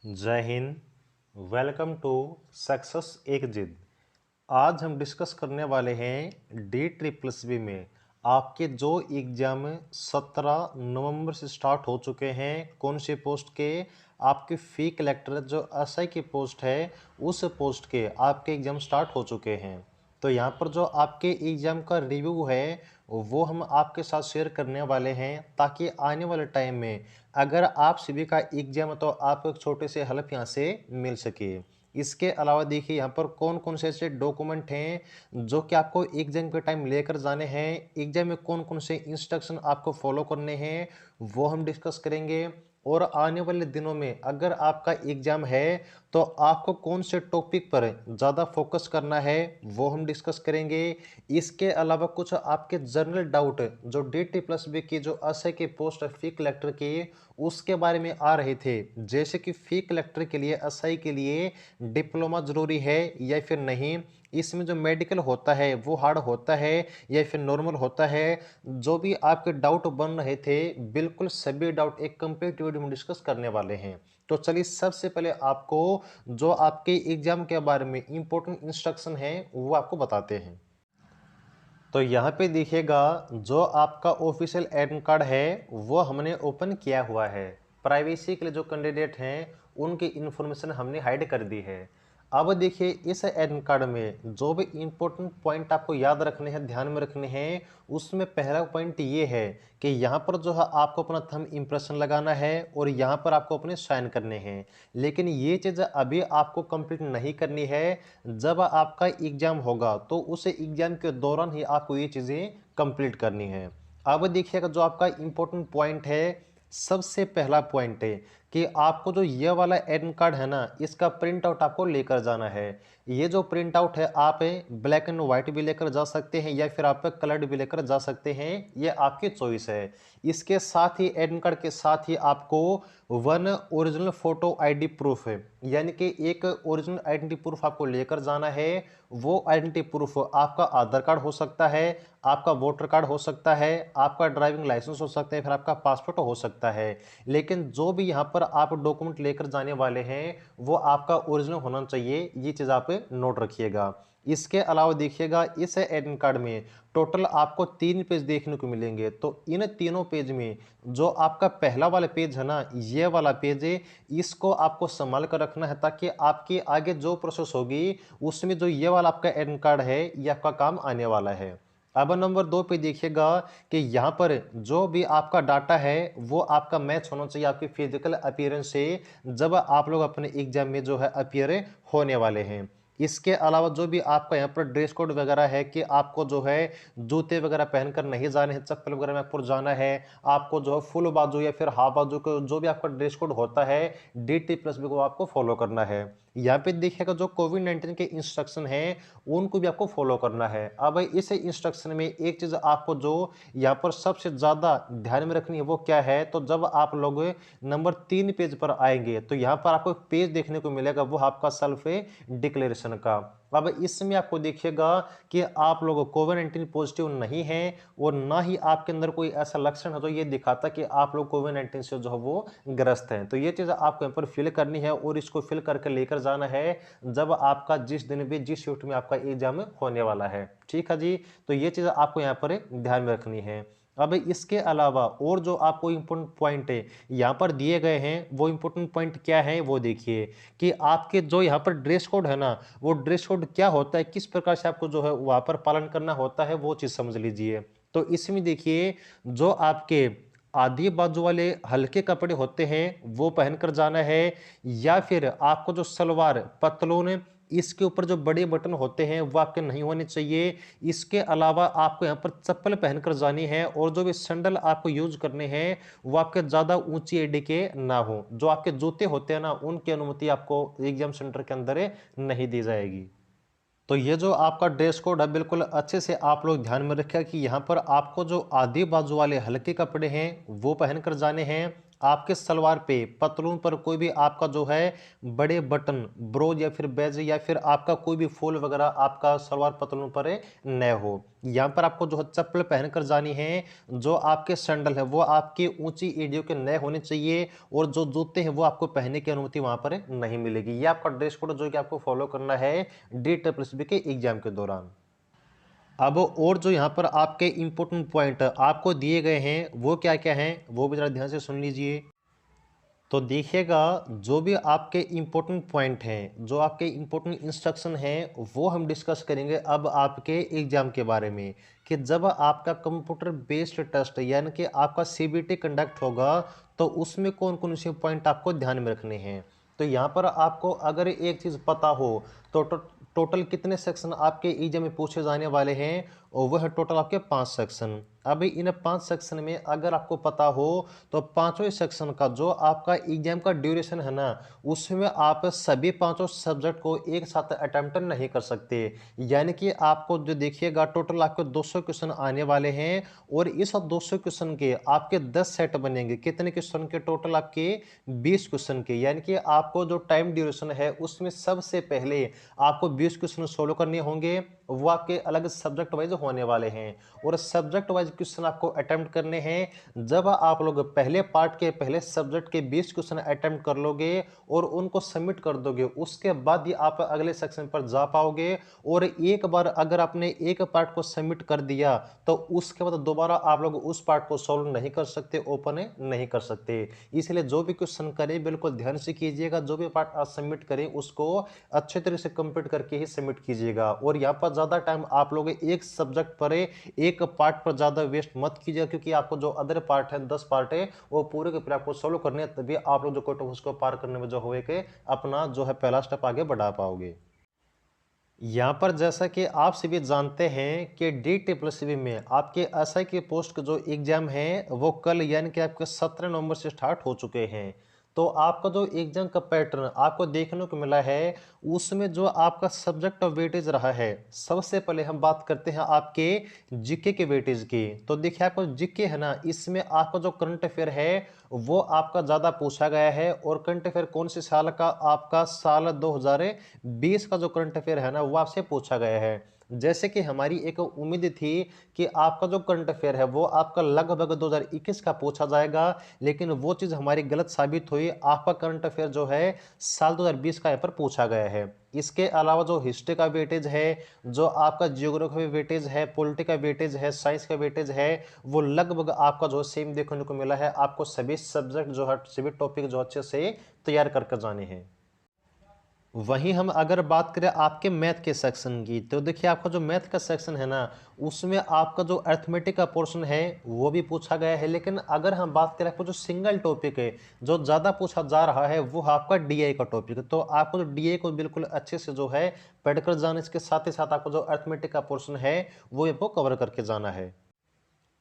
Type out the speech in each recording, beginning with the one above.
जय Hind. Welcome to success एक जिद। आज हम डिस्कस करने वाले हैं D++ में आपके जो एग्जाम 17 नवंबर से स्टार्ट हो चुके हैं, कौन से पोस्ट के, आपके फी कलेक्टर जो एसआई की पोस्ट है उस पोस्ट के आपके एग्जाम स्टार्ट हो चुके हैं। तो यहाँ पर जो आपके एग्जाम का रिव्यू है वो हम आपके साथ शेयर करने वाले हैं, ताकि आने वाले टाइम में अगर आप सभी का एग्जाम है तो आपको एक छोटे से हेल्प यहाँ से मिल सके। इसके अलावा देखिए यहाँ पर कौन कौन से ऐसे डॉक्यूमेंट हैं जो कि आपको एग्जाम के टाइम लेकर जाने हैं, एग्जाम में कौन कौन से इंस्ट्रक्शन आपको फॉलो करने हैं वो हम डिस्कस करेंगे। और आने वाले दिनों में अगर आपका एग्जाम है तो आपको कौन से टॉपिक पर ज़्यादा फोकस करना है वो हम डिस्कस करेंगे। इसके अलावा कुछ आपके जनरल डाउट जो D++ की जो एसआई की पोस्ट है फी कलेक्टर की उसके बारे में आ रहे थे, जैसे कि फी कलेक्टर के लिए एसआई के लिए डिप्लोमा जरूरी है या फिर नहीं, इसमें जो मेडिकल होता है वो हार्ड होता है या फिर नॉर्मल होता है। जो भी आपके डाउट बन रहे थे बिल्कुल सभी डाउट एक कंप्लीट वीडियो में डिस्कस करने वाले हैं। तो चलिए सबसे पहले आपको जो आपके एग्जाम के बारे में इंपॉर्टेंट इंस्ट्रक्शन है वो आपको बताते हैं। तो यहाँ पे देखिएगा जो आपका ऑफिशियल एडमिट कार्ड है वो हमने ओपन किया हुआ है। प्राइवेसी के लिए जो कैंडिडेट हैं उनकी इंफॉर्मेशन हमने हाइड कर दी है। अब देखिए इस एडमिट कार्ड में जो भी इंपॉर्टेंट पॉइंट आपको याद रखने हैं, ध्यान में रखने हैं, उसमें पहला पॉइंट ये है कि यहाँ पर जो है आपको अपना थंब इम्प्रेशन लगाना है और यहाँ पर आपको अपने साइन करने हैं। लेकिन ये चीज़ अभी आपको कंप्लीट नहीं करनी है, जब आपका एग्जाम होगा तो उस एग्जाम के दौरान ही आपको ये चीज़ें कंप्लीट करनी है। अब देखिएगा जो आपका इंपॉर्टेंट पॉइंट है, सबसे पहला पॉइंट है कि आपको जो ये वाला एडमिट कार्ड है ना इसका प्रिंट आउट आपको लेकर जाना है। ये जो प्रिंट आउट है आप ब्लैक एंड व्हाइट भी लेकर जा सकते हैं या फिर आप कलर्ड भी लेकर जा सकते हैं, ये आपकी चॉइस है। इसके साथ ही एडमिट कार्ड के साथ ही आपको one original photo ID proof है, यानी कि एक ओरिजिनल आइडेंटिटी प्रूफ आपको लेकर जाना है। वो आइडेंटिटी प्रूफ आपका आधार कार्ड हो सकता है, आपका वोटर कार्ड हो सकता है, आपका ड्राइविंग लाइसेंस हो सकता है, फिर आपका पासपोर्ट हो सकता है। लेकिन जो भी यहाँ पर आप डॉक्यूमेंट लेकर जाने वाले हैं वो आपका ओरिजिनल होना चाहिए, ये चीज़ आप नोट रखिएगा। इसके अलावा देखिएगा इस एडमिट कार्ड में टोटल आपको 3 पेज देखने को मिलेंगे। तो इन तीनों पेज में जो आपका पहला वाला पेज है ना, ये वाला पेज है, इसको आपको संभाल कर रखना है ताकि आपकी आगे जो प्रोसेस होगी उसमें जो ये वाला आपका एडमिट कार्ड है ये आपका काम आने वाला है। अब नंबर 2 पे देखिएगा कि यहाँ पर जो भी आपका डाटा है वो आपका मैच होना चाहिए आपकी फिजिकल अपीयरेंस से, जब आप लोग अपने एग्जाम में जो है अपीयर होने वाले हैं। इसके अलावा जो भी आपका यहाँ पर ड्रेस कोड वगैरह है कि आपको जो है जूते वगैरह पहनकर नहीं जाने हैं, चप्पल वगैरह में आपको जाना है, आपको जो है फुल बाजू या फिर हाफ बाजू को जो भी आपका ड्रेस कोड होता है D++ को आपको फॉलो करना है। यहाँ पे देखिएगा जो कोविड-19 के इंस्ट्रक्शन है उनको भी आपको फॉलो करना है। अब इस इंस्ट्रक्शन में एक चीज आपको जो यहाँ पर सबसे ज्यादा ध्यान में रखनी है वो क्या है, तो जब आप लोग नंबर 3 पेज पर आएंगे तो यहाँ पर आपको एक पेज देखने को मिलेगा, वो आपका सेल्फ डिक्लेरेशन का। अब इसमें आपको देखिएगा कि आप लोग कोविड-19 पॉजिटिव नहीं है और ना ही आपके अंदर कोई ऐसा लक्षण है जो ये दिखाता कि आप लोग कोविड-19 से जो है वो ग्रस्त हैं। तो ये चीज़ आपको यहाँ पर फिल करनी है और इसको फिल करके लेकर जाना है जब आपका जिस दिन भी जिस शिफ्ट में आपका एग्जाम होने वाला है। ठीक है जी, तो ये चीज़ आपको यहाँ पर ध्यान में रखनी है। अब इसके अलावा और जो आपको इंपॉर्टेंट पॉइंट है यहाँ पर दिए गए हैं, वो इंपॉर्टेंट पॉइंट क्या है वो देखिए कि आपके जो यहाँ पर ड्रेस कोड है ना, वो ड्रेस कोड क्या होता है, किस प्रकार से आपको जो है वहाँ पर पालन करना होता है, वो चीज़ समझ लीजिए। तो इसमें देखिए जो आपके आधी बाजू वाले हल्के कपड़े होते हैं वो पहनकर जाना है, या फिर आपको जो सलवार पतलून इसके ऊपर जो बड़े बटन होते हैं वो आपके नहीं होने चाहिए। इसके अलावा आपको यहाँ पर चप्पल पहनकर जानी है और जो भी सैंडल आपको यूज करने हैं वो आपके ज़्यादा ऊंची एडी के ना हो। जो आपके जूते होते हैं ना उनकी अनुमति आपको एग्जाम सेंटर के अंदर नहीं दी जाएगी। तो ये जो आपका ड्रेस कोड है बिल्कुल अच्छे से आप लोग ध्यान में रखिए कि यहाँ पर आपको जो आधी बाजू वाले हल्के कपड़े हैं वो पहन कर जाने हैं। आपके सलवार पे, पतलून पर कोई भी आपका जो है बड़े बटन, ब्रोज या फिर बैज या फिर आपका कोई भी फूल वगैरह आपका सलवार पतलून पर न हो। यहाँ पर आपको जो है चप्पल पहनकर जानी है, जो आपके सैंडल है वो आपकी ऊंची एड़ियों के नए होने चाहिए, और जो जूते हैं वो आपको पहनने की अनुमति वहां पर नहीं मिलेगी। ये आपका ड्रेस कोड जो कि आपको फॉलो करना है DSSB के एग्जाम के दौरान। अब और जो यहाँ पर आपके इंपॉर्टेंट पॉइंट आपको दिए गए हैं वो क्या क्या हैं, वो भी जरा ध्यान से सुन लीजिए। तो देखिएगा, जो भी आपके इम्पोर्टेंट पॉइंट हैं, जो आपके इम्पोर्टेंट इंस्ट्रक्शन हैं, वो हम डिस्कस करेंगे अब आपके एग्जाम के बारे में, कि जब आपका कंप्यूटर बेस्ड टेस्ट यानी कि आपका CBT कंडक्ट होगा तो उसमें कौन कौन से पॉइंट आपको ध्यान में रखने हैं। तो यहाँ पर आपको अगर एक चीज़ पता हो तो टोटल कितने सेक्शन आपके एग्जाम में पूछे जाने वाले हैं, और वह है टोटल आपके 5 सेक्शन। अभी इन 5 सेक्शन में अगर आपको पता हो तो पांचों सेक्शन का जो आपका एग्जाम का ड्यूरेशन है ना, उसमें आप सभी पांचों सब्जेक्ट को एक साथ अटेम्प्ट नहीं कर सकते। यानी कि आपको जो देखिएगा टोटल आपके 200 क्वेश्चन आने वाले हैं, और इस 200 क्वेश्चन के आपके 10 सेट बनेंगे। कितने क्वेश्चन के? टोटल आपके 20 क्वेश्चन के। यानी कि आपको जो टाइम ड्यूरेशन है उसमें सबसे पहले आपको 20 क्वेश्चन सोल्व करने होंगे, वो आपके अलग सब्जेक्ट वाइज होने वाले हैं, और सब्जेक्ट वाइज क्वेश्चन आपको अटेम्प्ट करने हैं। जब आप लोग पहले पार्ट के पहले सब्जेक्ट के 20 क्वेश्चन अटेम्प्ट कर लोगे और उनको सबमिट कर दोगे, उसके बाद ही आप अगले सेक्शन पर जा पाओगे। और एक बार अगर आपने एक पार्ट को सबमिट कर दिया तो उसके बाद दोबारा आप लोग उस पार्ट को सॉल्व नहीं कर सकते, ओपन नहीं कर सकते। इसलिए जो भी क्वेश्चन करें बिल्कुल ध्यान से कीजिएगा, जो भी पार्ट आप सबमिट करें उसको अच्छे तरीके से कंप्लीट करके ही सबमिट कीजिएगा। और यहाँ पर ज्यादा टाइम आप लोग एक सब्जेक्ट पर एक पार्ट पर ज्यादा वेस्ट मत कीजिएगा, क्योंकि आपको जो अदर पार्ट है 10 पार्ट है वो पूरे के पूरे आपको सोल्व करने हैं, तभी आप लोग जो कोट उसको पार करने में जो होए के अपना जो है पहला स्टेप आगे बढ़ा पाओगे। यहाँ पर जैसा कि आप सभी जानते हैं कि DSSB में आपके SI के पोस्ट के जो एग्जाम है वो कल यानी कि आपके 17 नवंबर से स्टार्ट हो चुके हैं। तो आपका जो एग्जाम का पैटर्न आपको देखने को मिला है, उसमें जो आपका सब्जेक्ट ऑफ वेटेज रहा है, सबसे पहले हम बात करते हैं आपके जीके के वेटेज की। तो देखिए आपको जीके है ना, इसमें आपका जो करंट अफेयर है वो आपका ज्यादा पूछा गया है। और करंट अफेयर कौन से साल का? आपका साल 2020 का जो करंट अफेयर है ना वो आपसे पूछा गया है। जैसे कि हमारी एक उम्मीद थी कि आपका जो करंट अफेयर है वो आपका लगभग 2021 का पूछा जाएगा, लेकिन वो चीज हमारी गलत साबित हुई। आपका करंट अफेयर जो है साल 2020 का यहाँ पर पूछा गया है। इसके अलावा जो हिस्ट्री का वेटेज है, जो आपका जियोग्राफी वेटेज है, पॉलिटी का वेटेज है, साइंस का वेटेज है, वो लगभग आपका जो सेम देखने को मिला है। आपको सभी सब्जेक्ट जो है, सभी टॉपिक जो अच्छे से तैयार करके जाने हैं। वहीं हम अगर बात करें आपके मैथ के सेक्शन की, तो देखिए आपका जो मैथ का सेक्शन है ना, उसमें आपका जो अर्थमेटिक का पोर्शन है वो भी पूछा गया है। लेकिन अगर हम बात करें आपको जो सिंगल टॉपिक है जो ज़्यादा पूछा जा रहा है वो आपका DI का टॉपिक है। तो आपको जो DI को बिल्कुल अच्छे से जो है पढ़कर जाने, इसके साथ ही साथ आपको जो अर्थमेटिक का पोर्शन है वो आपको कवर करके जाना है।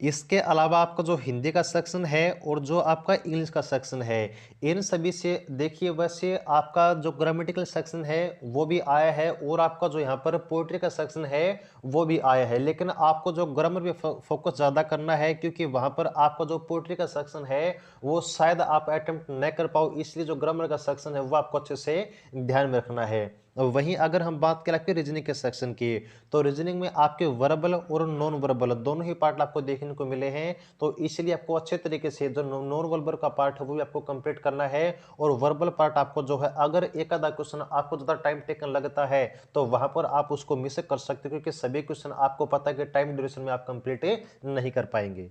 इसके अलावा आपका जो हिंदी का सेक्शन है और जो आपका इंग्लिश का सेक्शन है, इन सभी से देखिए वैसे आपका जो ग्रामेटिकल सेक्शन है वो भी आया है, और आपका जो यहाँ पर पोइट्री का सेक्शन है वो भी आया है। लेकिन आपको जो ग्रामर पे फोकस ज़्यादा करना है, क्योंकि वहाँ पर आपका जो पोइट्री का सेक्शन है वो शायद आप अटेम्प्ट न कर पाओ, इसलिए जो ग्रामर का सेक्शन है वो आपको अच्छे से ध्यान में रखना है। वहीं अगर हम बात करें आपके रीजनिंग के सेक्शन की, तो रीजनिंग में आपके वर्बल और नॉन वर्बल दोनों ही पार्ट आपको देखने को मिले हैं। तो इसलिए आपको अच्छे तरीके से जो नॉन वर्बल का पार्ट है वो भी आपको कंप्लीट करना है, और वर्बल पार्ट आपको जो है अगर एक आधा क्वेश्चन आपको ज़्यादा टाइम टेकन लगता है तो वहां पर आप उसको मिस कर सकते हो, क्योंकि सभी क्वेश्चन आपको पता है कि टाइम ड्यूरेशन में आप कंप्लीट नहीं कर पाएंगे।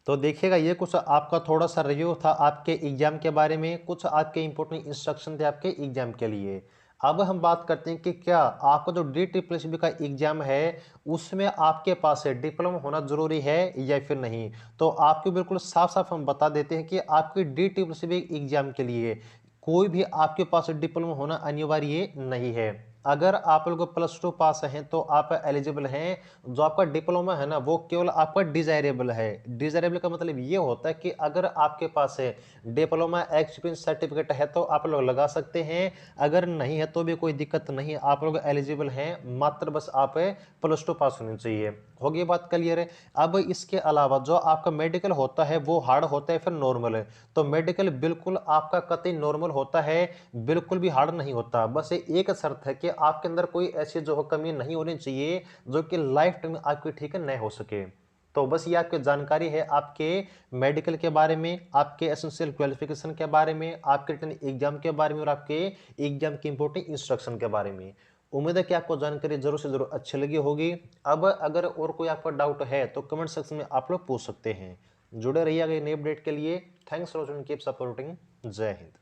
तो देखिएगा, ये कुछ आपका थोड़ा सा रिव्यू था आपके एग्जाम के बारे में, कुछ आपके इंपॉर्टेंट इंस्ट्रक्शन थे आपके एग्जाम के लिए। अब हम बात करते हैं कि क्या आपका जो DSSB का एग्जाम है उसमें आपके पास है डिप्लोमा होना जरूरी है या फिर नहीं। तो आपको बिल्कुल साफ साफ हम बता देते हैं कि आपके DSSB एग्जाम के लिए कोई भी आपके पास डिप्लोमा होना अनिवार्य नहीं है। अगर आप लोग +2 पास हैं तो आप एलिजिबल हैं। जो आपका डिप्लोमा है ना वो केवल आपका डिजायरेबल है। डिजायरेबल का मतलब ये होता है कि अगर आपके पास है डिप्लोमा एक्सपीरियंस सर्टिफिकेट है तो आप लोग लगा सकते हैं, अगर नहीं है तो भी कोई दिक्कत नहीं, आप लोग एलिजिबल हैं। मात्र बस आप +2 पास होनी चाहिए। होगी बात क्लियर है। अब इसके अलावा जो आपका मेडिकल होता है वो हार्ड होता है फिर नॉर्मल है, तो मेडिकल बिल्कुल आपका कतई नॉर्मल होता है, बिल्कुल भी हार्ड नहीं होता। बस एक शर्त है कि आपके अंदर कोई ऐसी जो कमी नहीं होनी चाहिए जो कि लाइफ टाइम आपकी ठीक है न हो सके। तो बस ये आपकी जानकारी है आपके मेडिकल के बारे में, आपके एसेंशियल क्वालिफिकेशन के बारे में, आपके रिटन एग्जाम के बारे में और आपके एग्जाम की इंपॉर्टेंट इंस्ट्रक्शन के बारे में। उम्मीद है कि आपको जानकारी जरूर से जरूर अच्छी लगी होगी। अब अगर और कोई आपका डाउट है तो कमेंट सेक्शन में आप लोग पूछ सकते हैं। जुड़े रहिएगा नए अपडेट के लिए। Thanks for watching, keep supporting. जय हिंद।